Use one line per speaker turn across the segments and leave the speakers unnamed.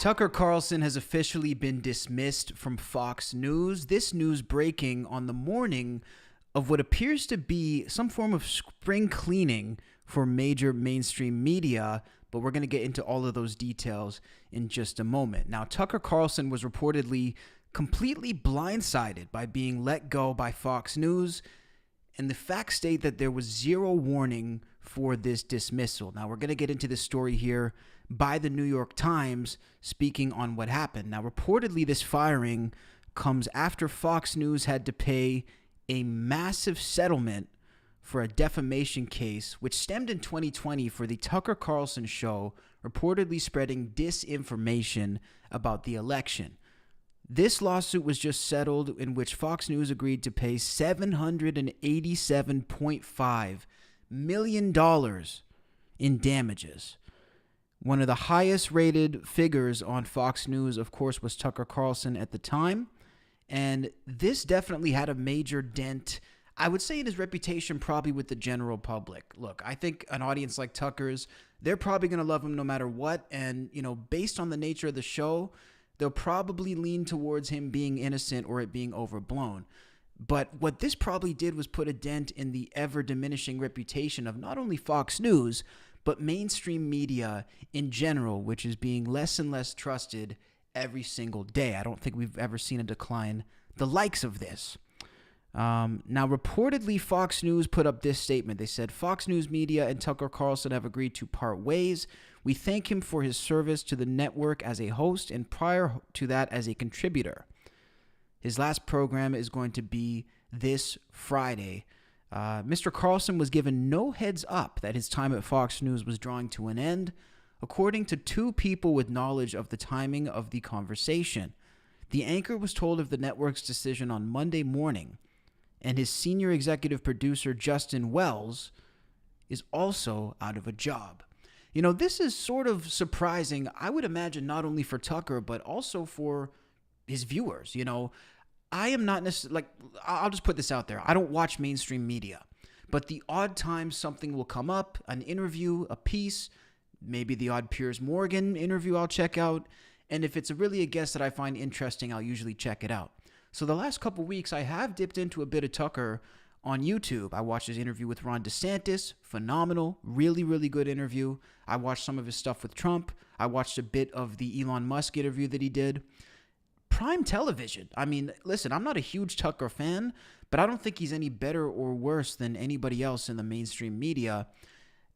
Tucker Carlson has officially been dismissed from Fox News. This news breaking on the morning of what appears to be some form of spring cleaning for major mainstream media, but we're going to get into all of those details in just a moment. Now, Tucker Carlson was reportedly completely blindsided by being let go by Fox News, and the facts state that there was zero warning for this dismissal. Now, we're going to get into this story here by the New York Times speaking on what happened. Now, reportedly, this firing comes after Fox News had to pay a massive settlement for a defamation case, which stemmed in 2020 for the Tucker Carlson show reportedly spreading disinformation about the election. This lawsuit was just settled, in which Fox News agreed to pay $787.5 million in damages. One of the highest rated figures on Fox News, of course, was Tucker Carlson at the time. And this definitely had a major dent, I would say, in his reputation, probably with the general public. Look, I think an audience like Tucker's, they're probably going to love him no matter what. And, based on the nature of the show, they'll probably lean towards him being innocent or it being overblown. But what this probably did was put a dent in the ever-diminishing reputation of not only Fox News, but mainstream media in general, which is being less and less trusted every single day. I don't think we've ever seen a decline the likes of this. Now, reportedly, Fox News put up this statement. They said, Fox News Media and Tucker Carlson have agreed to part ways. We thank him for his service to the network as a host and prior to that as a contributor. His last program is going to be this Friday. Mr. Carlson was given no heads up that his time at Fox News was drawing to an end, according to two people with knowledge of the timing of the conversation. The anchor was told of the network's decision on Monday morning, and his senior executive producer, Justin Wells, is also out of a job. This is sort of surprising, I would imagine, not only for Tucker, but also for his viewers. I am not necessarily, I'll just put this out there. I don't watch mainstream media, but the odd time something will come up, an interview, a piece, maybe the odd Piers Morgan interview I'll check out. And if it's really a guest that I find interesting, I'll usually check it out. So the last couple weeks, I have dipped into a bit of Tucker on YouTube. I watched his interview with Ron DeSantis. Phenomenal. Really, really good interview. I watched some of his stuff with Trump. I watched a bit of the Elon Musk interview that he did. Prime television. I mean, listen, I'm not a huge Tucker fan, but I don't think he's any better or worse than anybody else in the mainstream media.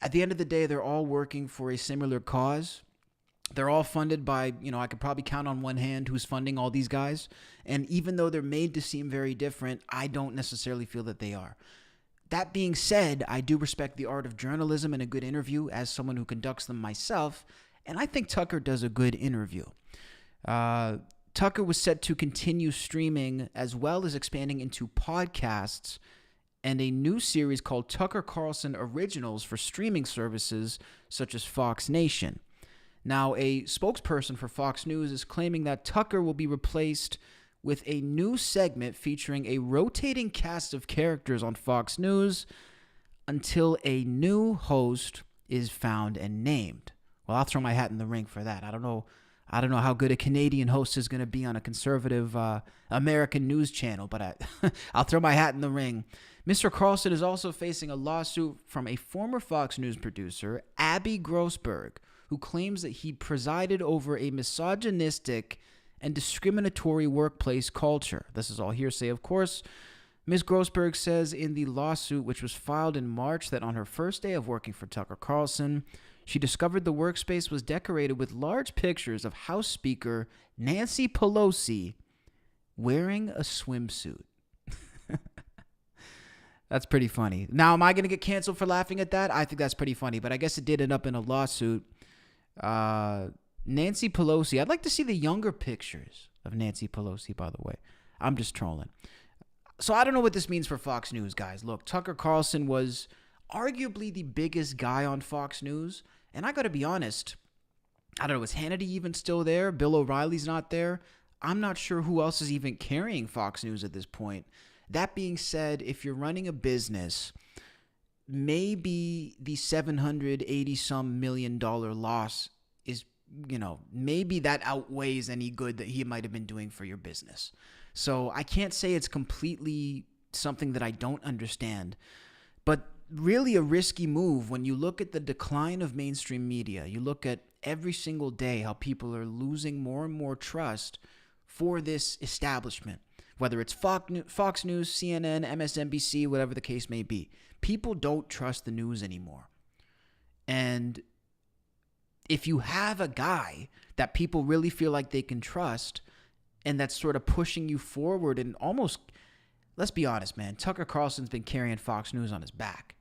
At the end of the day, they're all working for a similar cause. They're all funded by, I could probably count on one hand who's funding all these guys. And even though they're made to seem very different, I don't necessarily feel that they are. That being said, I do respect the art of journalism and a good interview as someone who conducts them myself. And I think Tucker does a good interview. Tucker was set to continue streaming as well as expanding into podcasts and a new series called Tucker Carlson Originals for streaming services such as Fox Nation. Now, a spokesperson for Fox News is claiming that Tucker will be replaced with a new segment featuring a rotating cast of characters on Fox News until a new host is found and named. Well, I'll throw my hat in the ring for that. I don't know how good a Canadian host is going to be on a conservative American news channel, but I'll throw my hat in the ring. Mr. Carlson is also facing a lawsuit from a former Fox News producer, Abby Grossberg, who claims that he presided over a misogynistic and discriminatory workplace culture. This is all hearsay, of course. Ms. Grossberg says in the lawsuit, which was filed in March, that on her first day of working for Tucker Carlson, she discovered the workspace was decorated with large pictures of House Speaker Nancy Pelosi wearing a swimsuit. That's pretty funny. Now, am I going to get canceled for laughing at that? I think that's pretty funny, but I guess it did end up in a lawsuit. Nancy Pelosi. I'd like to see the younger pictures of Nancy Pelosi, by the way. I'm just trolling. So I don't know what this means for Fox News, guys. Look, Tucker Carlson was arguably the biggest guy on Fox News. And I got to be honest, I don't know, is Hannity even still there? Bill O'Reilly's not there. I'm not sure who else is even carrying Fox News at this point. That being said, if you're running a business, maybe the $780-some million loss is maybe that outweighs any good that he might have been doing for your business. So I can't say it's completely something that I don't understand, but really a risky move when you look at the decline of mainstream media. You look at every single day how people are losing more and more trust for this establishment, whether it's Fox News, CNN, MSNBC, whatever the case may be. People don't trust the news anymore. And if you have a guy that people really feel like they can trust and that's sort of pushing you forward and almost, let's be honest, man, Tucker Carlson's been carrying Fox News on his back.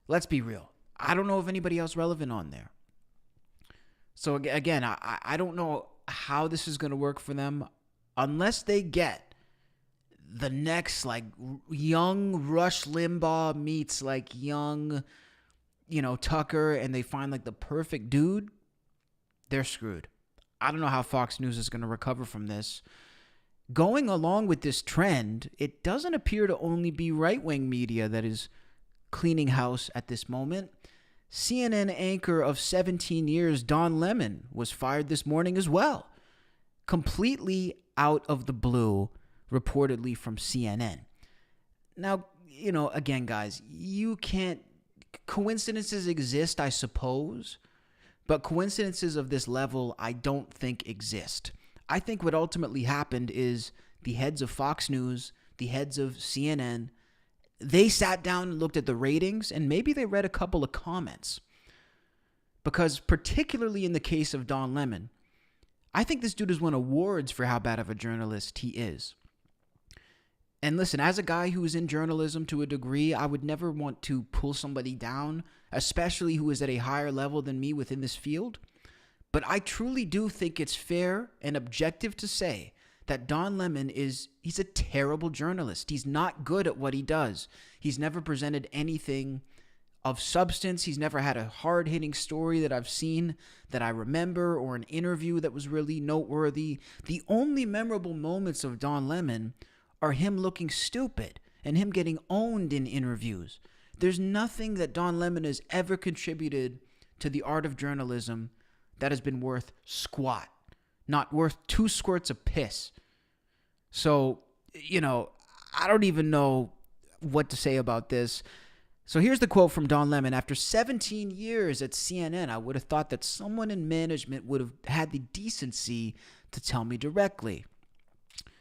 Let's be real. I don't know of anybody else relevant on there. So again, I don't know how this is going to work for them unless they get the next like young Rush Limbaugh meets like young, Tucker, and they find like the perfect dude. They're screwed. I don't know how Fox News is going to recover from this. Going along with this trend, it doesn't appear to only be right-wing media that is cleaning house at this moment. CNN anchor of 17 years, Don Lemon, was fired this morning as well. Completely out of the blue, reportedly from CNN. Now, again, guys, coincidences exist, I suppose, but coincidences of this level, I don't think exist. I think what ultimately happened is the heads of Fox News, the heads of CNN, they sat down and looked at the ratings, and maybe they read a couple of comments. Because particularly in the case of Don Lemon, I think this dude has won awards for how bad of a journalist he is. And listen, as a guy who is in journalism to a degree, I would never want to pull somebody down, especially who is at a higher level than me within this field. But I truly do think it's fair and objective to say that Don Lemon he's a terrible journalist. He's not good at what he does. He's never presented anything of substance. He's never had a hard-hitting story that I've seen that I remember, or an interview that was really noteworthy. The only memorable moments of Don Lemon are him looking stupid and him getting owned in interviews. There's nothing that Don Lemon has ever contributed to the art of journalism that has been worth squat, not worth 2 squirts of piss. So, I don't even know what to say about this. So here's the quote from Don Lemon. After 17 years at CNN, I would have thought that someone in management would have had the decency to tell me directly.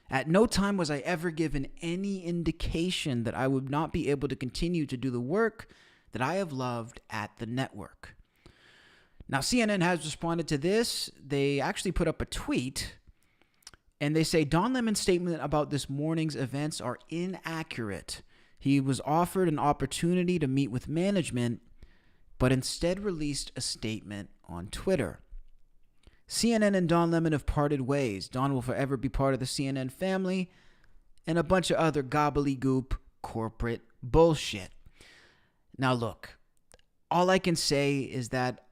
At no time was I ever given any indication that I would not be able to continue to do the work that I have loved at the network. Now, CNN has responded to this. They actually put up a tweet, and they say, Don Lemon's statement about this morning's events are inaccurate. He was offered an opportunity to meet with management, but instead released a statement on Twitter. CNN and Don Lemon have parted ways. Don will forever be part of the CNN family, and a bunch of other gobbledygook corporate bullshit. Now look, all I can say is that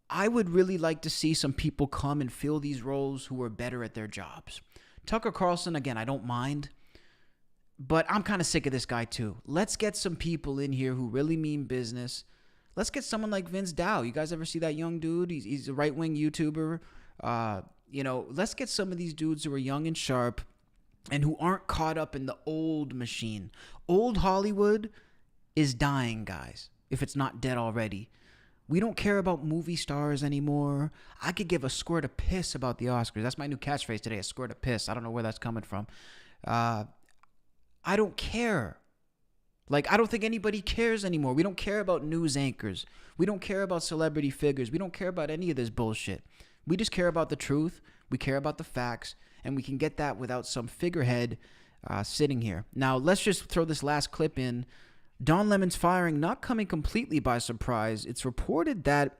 I would really like to see some people come and fill these roles who are better at their jobs. Tucker Carlson, again, I don't mind, but I'm kind of sick of this guy too. Let's get some people in here who really mean business. Let's get someone like Vince Dow. You guys ever see that young dude? He's a right-wing YouTuber. Let's get some of these dudes who are young and sharp and who aren't caught up in the old machine. Old Hollywood is dying, guys, if it's not dead already. We don't care about movie stars anymore. I could give a squirt of piss about the Oscars. That's my new catchphrase today, a squirt of piss. I don't know where that's coming from. I don't care. I don't think anybody cares anymore. We don't care about news anchors. We don't care about celebrity figures. We don't care about any of this bullshit. We just care about the truth. We care about the facts. And we can get that without some figurehead sitting here. Now, let's just throw this last clip in. Don Lemon's firing not coming completely by surprise. It's reported that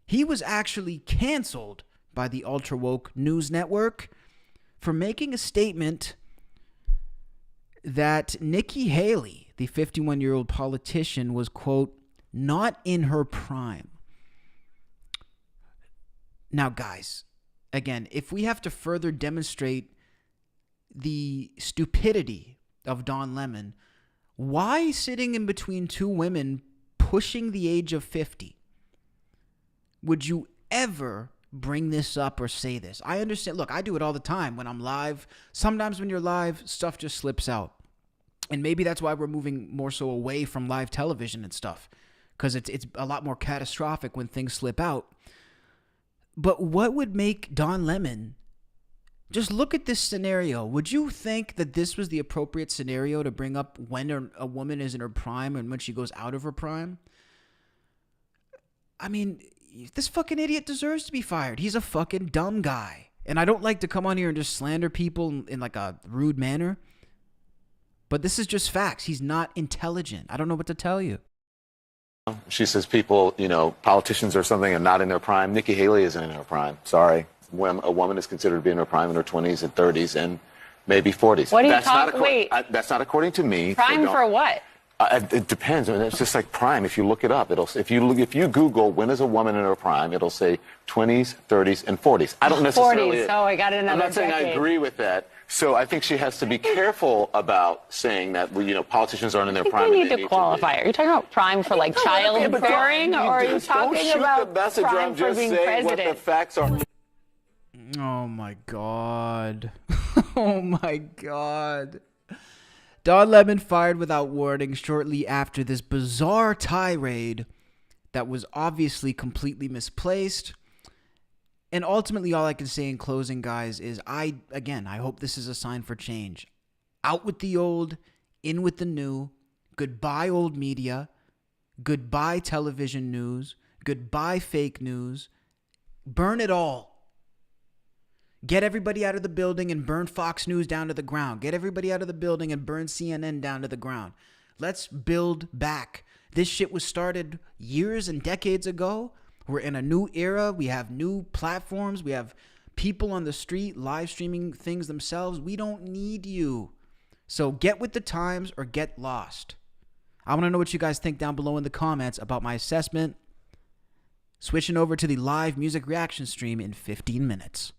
he was actually canceled by the ultra-woke news network for making a statement that Nikki Haley, the 51-year-old politician, was, quote, not in her prime. Now, guys, again, if we have to further demonstrate the stupidity of Don Lemon, why sitting in between 2 women pushing the age of 50 would you ever bring this up or say this. I understand. Look, I do it all the time when I'm live. Sometimes when you're live, stuff just slips out. And maybe that's why we're moving more so away from live television and stuff, because it's a lot more catastrophic when things slip out. But what would make Don Lemon, just look at this scenario. Would you think that this was the appropriate scenario to bring up when a woman is in her prime and when she goes out of her prime? I mean, this fucking idiot deserves to be fired. He's a fucking dumb guy. And I don't like to come on here and just slander people in like a rude manner, but this is just facts. He's not intelligent. I don't know what to tell you.
She says people, politicians or something are not in their prime. Nikki Haley isn't in her prime. Sorry. When a woman is considered to be in her prime in her 20s and 30s and maybe 40s.
What are you talking? Wait.
That's not according to me.
Prime for what?
It depends. I mean, it's just like prime. If you look it up, if you Google when is a woman in her prime, it'll say 20s, 30s, and 40s. I don't necessarily.
40s. Oh, I got another.
I'm not saying
decade.
I agree with that. So I think she has to be careful about saying that politicians aren't in their prime.
We need to qualify. Are you talking about prime for like childbearing, or are you talking about prime for being president?
What the facts are.
Oh my God. Oh my God. Don Lemon fired without warning shortly after this bizarre tirade that was obviously completely misplaced. And ultimately, all I can say in closing, guys, is I hope this is a sign for change. Out with the old, in with the new. Goodbye, old media. Goodbye, television news. Goodbye, fake news. Burn it all. Get everybody out of the building and burn Fox News down to the ground. Get everybody out of the building and burn CNN down to the ground. Let's build back. This shit was started years and decades ago. We're in a new era. We have new platforms. We have people on the street live streaming things themselves. We don't need you. So get with the times or get lost. I want to know what you guys think down below in the comments about my assessment. Switching over to the live music reaction stream in 15 minutes.